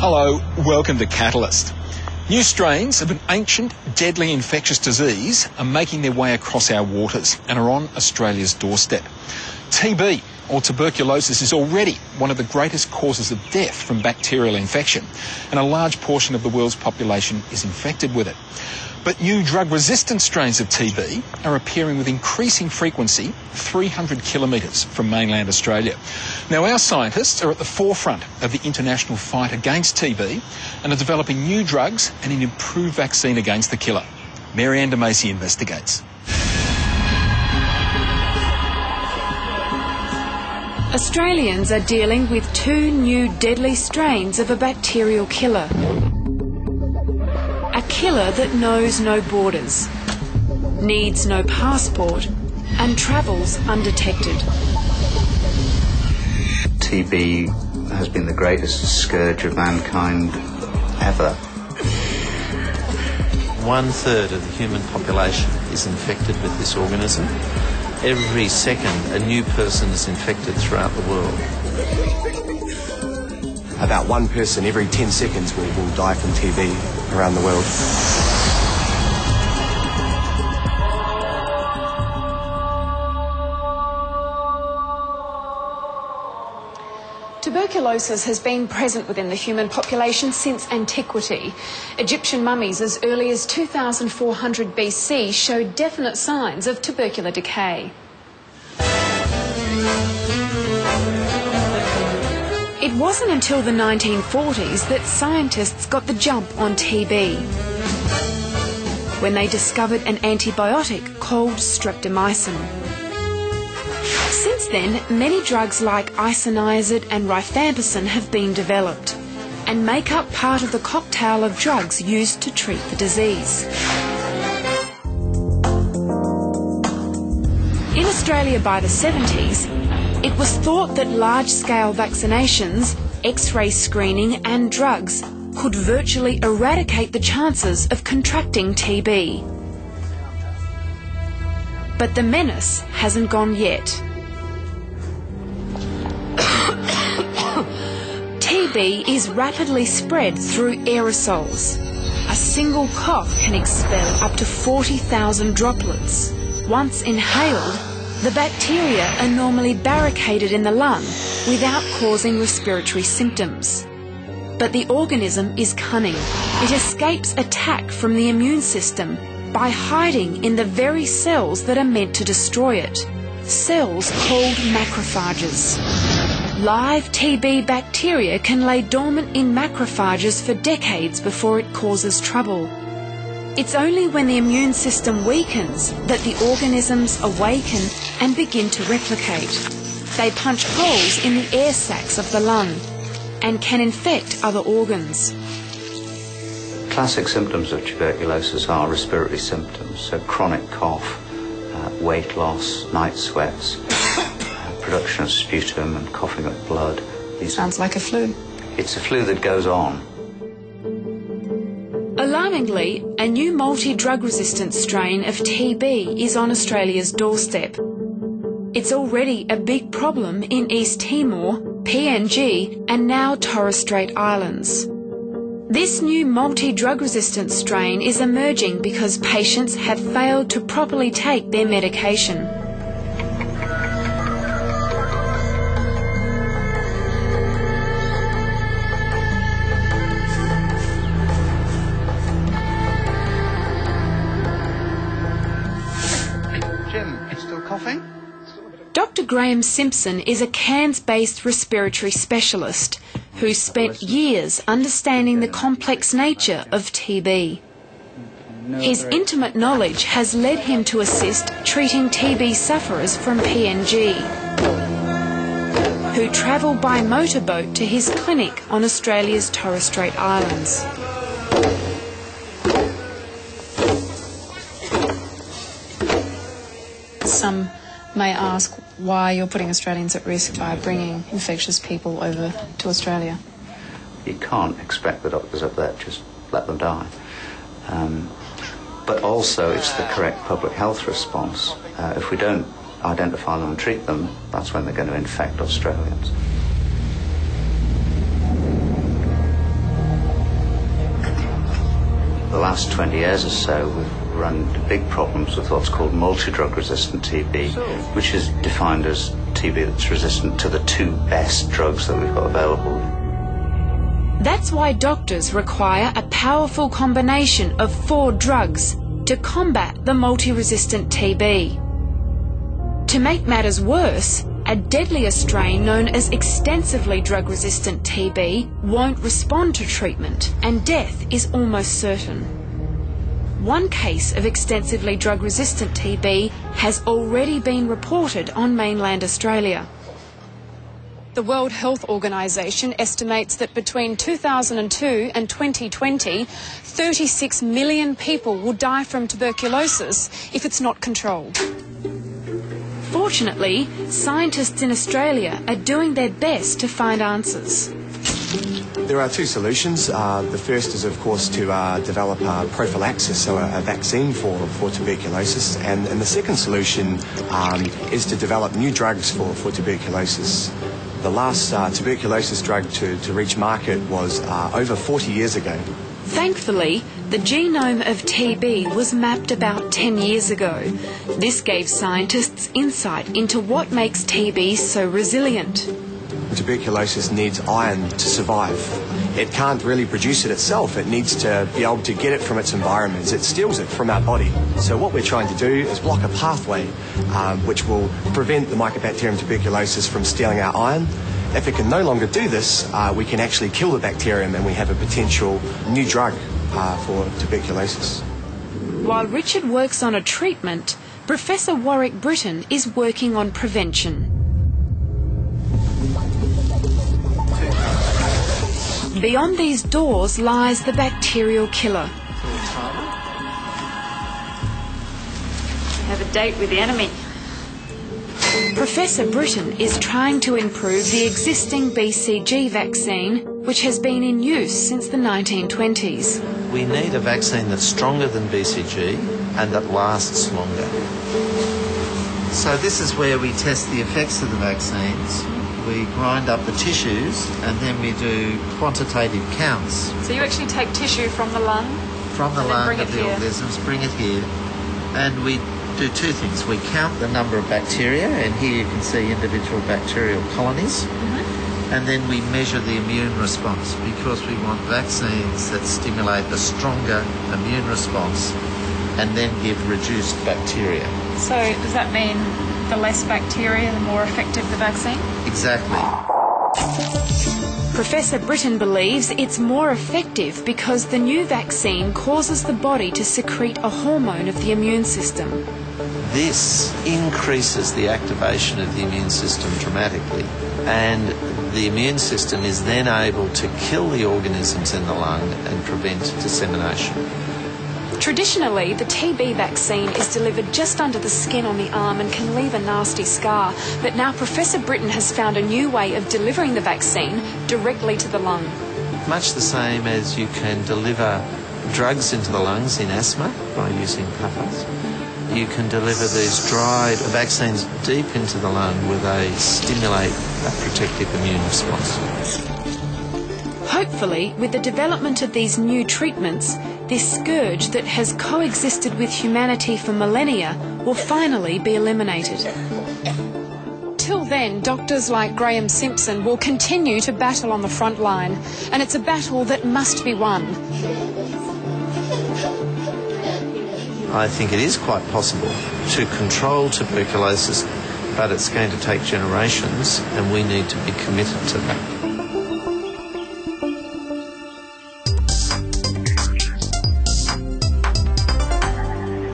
Hello, welcome to Catalyst. New strains of an ancient, deadly infectious disease are making their way across our waters and are on Australia's doorstep. TB, or tuberculosis, is already one of the greatest causes of death from bacterial infection, and a large portion of the world's population is infected with it. But new drug-resistant strains of TB are appearing with increasing frequency 300 kilometres from mainland Australia. Now, our scientists are at the forefront of the international fight against TB and are developing new drugs and an improved vaccine against the killer. Mary-Anne de Macy investigates. Australians are dealing with two new deadly strains of a bacterial killer. A killer that knows no borders, needs no passport, and travels undetected. TB has been the greatest scourge of mankind ever. 1/3 of the human population is infected with this organism. Every second, a new person is infected throughout the world. About one person every 10 seconds will die from TB around the world. Tuberculosis has been present within the human population since antiquity. Egyptian mummies as early as 2400 BC showed definite signs of tubercular decay. It wasn't until the 1940s that scientists got the jump on TB, when they discovered an antibiotic called streptomycin. Since then, many drugs like isoniazid and rifampicin have been developed and make up part of the cocktail of drugs used to treat the disease. In Australia by the 70s, it was thought that large-scale vaccinations, X-ray screening and drugs could virtually eradicate the chances of contracting TB. But the menace hasn't gone yet. TB is rapidly spread through aerosols. A single cough can expel up to 40,000 droplets. Once inhaled, the bacteria are normally barricaded in the lung without causing respiratory symptoms. But the organism is cunning. It escapes attack from the immune system by hiding in the very cells that are meant to destroy it, cells called macrophages. Live TB bacteria can lay dormant in macrophages for decades before it causes trouble. It's only when the immune system weakens that the organisms awaken and begin to replicate. They punch holes in the air sacs of the lung and can infect other organs. Classic symptoms of tuberculosis are respiratory symptoms, so chronic cough, weight loss, night sweats, production of sputum and coughing up blood. Sounds like a flu. It's a flu that goes on. Alarmingly, a new multi-drug-resistant strain of TB is on Australia's doorstep. It's already a big problem in East Timor, PNG, and now Torres Strait Islands. This new multi-drug-resistant strain is emerging because patients have failed to properly take their medication. Dr. Graham Simpson is a Cairns-based respiratory specialist who spent years understanding the complex nature of TB. His intimate knowledge has led him to assist treating TB sufferers from PNG, who travel by motorboat to his clinic on Australia's Torres Strait Islands. Some may ask why you're putting Australians at risk by bringing infectious people over to Australia. You can't expect the doctors up there to just let them die. But also it's the correct public health response. If we don't identify them and treat them, that's when they're going to infect Australians. the last 20 years or so, we've run into big problems with what's called multi-drug resistant TB, which is defined as TB that's resistant to the 2 best drugs that we've got available. That's why doctors require a powerful combination of 4 drugs to combat the multi-resistant TB. To make matters worse, a deadlier strain known as extensively drug-resistant TB won't respond to treatment, and death is almost certain. One case of extensively drug-resistant TB has already been reported on mainland Australia. The World Health Organization estimates that between 2002 and 2020, 36 million people will die from tuberculosis if it's not controlled. Fortunately, scientists in Australia are doing their best to find answers. There are 2 solutions. The first is, of course, to develop a prophylaxis, so a vaccine for tuberculosis. And the second solution is to develop new drugs for tuberculosis. The last tuberculosis drug to reach market was over 40 years ago. Thankfully, the genome of TB was mapped about 10 years ago. This gave scientists insight into what makes TB so resilient. Tuberculosis needs iron to survive. It can't really produce it itself. It needs to be able to get it from its environment. It steals it from our body. So what we're trying to do is block a pathway which will prevent the Mycobacterium tuberculosis from stealing our iron. If it can no longer do this, we can actually kill the bacterium and we have a potential new drug for tuberculosis. While Richard works on a treatment, Professor Warwick Britton is working on prevention. Beyond these doors lies the bacterial killer. Have a date with the enemy. Professor Britton is trying to improve the existing BCG vaccine, which has been in use since the 1920s. We need a vaccine that's stronger than BCG and that lasts longer. So this is where we test the effects of the vaccines. We grind up the tissues and then we do quantitative counts. So you actually take tissue from the lung? From the lung of the organisms, bring it here, and we do 2 things. We count the number of bacteria, and here you can see individual bacterial colonies, and then we measure the immune response because we want vaccines that stimulate a stronger immune response and then give reduced bacteria. So does that mean the less bacteria, the more effective the vaccine? Exactly. Professor Britton believes it's more effective because the new vaccine causes the body to secrete a hormone of the immune system. This increases the activation of the immune system dramatically, and the immune system is then able to kill the organisms in the lung and prevent dissemination. Traditionally, the TB vaccine is delivered just under the skin on the arm and can leave a nasty scar. But now Professor Britton has found a new way of delivering the vaccine directly to the lung. Much the same as you can deliver drugs into the lungs in asthma by using puffers. You can deliver these dried vaccines deep into the lung where they stimulate a protective immune response. Hopefully, with the development of these new treatments, this scourge that has coexisted with humanity for millennia will finally be eliminated. Till then, doctors like Graham Simpson will continue to battle on the front line, and it's a battle that must be won. I think it is quite possible to control tuberculosis, but it's going to take generations, and we need to be committed to that.